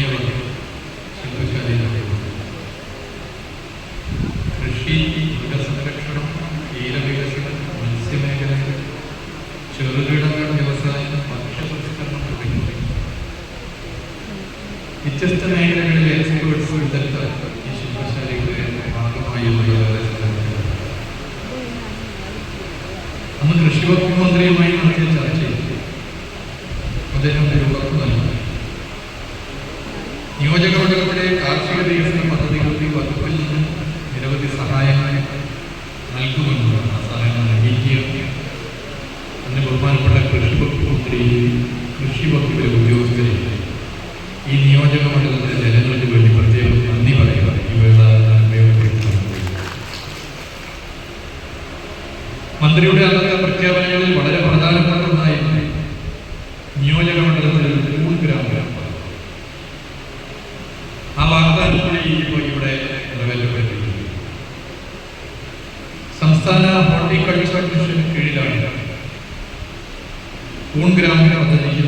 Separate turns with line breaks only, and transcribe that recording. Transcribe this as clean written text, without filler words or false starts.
തുടങ്ങിയവർ ശില്പശാലയിലുണ്ട്. കൃഷി, മൃഗസംരക്ഷണം, ക്ഷീരവികസനം, മത്സ്യമേഖല, ചെറുകിട വ്യവസായം, ഭക്ഷ്യസംസ്കരണം തുടങ്ങി വ്യത്യസ്ത മേഖലകളിലെ എക്സ്പേർട്സ് വിദഗ്ധർ ഈ ശില്പശാലയുടെ ഭാഗമായുള്ളവരെ സംബന്ധിച്ചു. അന്ന് കൃഷി വകുപ്പ് മന്ത്രിയുമായി നടത്തിയ ചർച്ചയിൽ അദ്ദേഹം ഒരു ഉറപ്പ് നൽകി. നിയോജകമണ്ഡലത്തിലെ കാർഷിക വികസന പദ്ധതികൾക്ക് ഈ വകുപ്പിൽ നിന്ന് നിരവധി സഹായങ്ങൾ നൽകുമെന്ന് ആ സഹായങ്ങൾ നൽകിയിരിക്കുകയാണ്. അതിന് ബഹുമാനപ്പെട്ട കൃഷി വകുപ്പ് മന്ത്രിയെയും കൃഷി വകുപ്പിലെ ഉദ്യോഗസ്ഥരെയും ഈ നിയോജക മണ്ഡലത്തിലെ ജനങ്ങൾക്ക് വേണ്ടി പ്രത്യേകം നന്ദി പറയുക ഈ വേള മന്ത്രിയുടെ അന്നത്തെ പ്രഖ്യാപനങ്ങളിൽ വളരെ പ്രധാനപ്പെട്ട ഒന്നായിരുന്നു നിയോജക മണ്ഡലത്തിൽ കൂൺ ഗ്രാമം. ആ വാഗ്ദാനം കൂടി ഇപ്പോൾ ഇവിടെ നിറവേറ്റപ്പെട്ടിട്ടുണ്ട്. സംസ്ഥാന ഹോർട്ടിക്കൾച്ചർ മിഷന് കീഴിലാണ് കൂൺ ഗ്രാമ പദ്ധതിക്ക്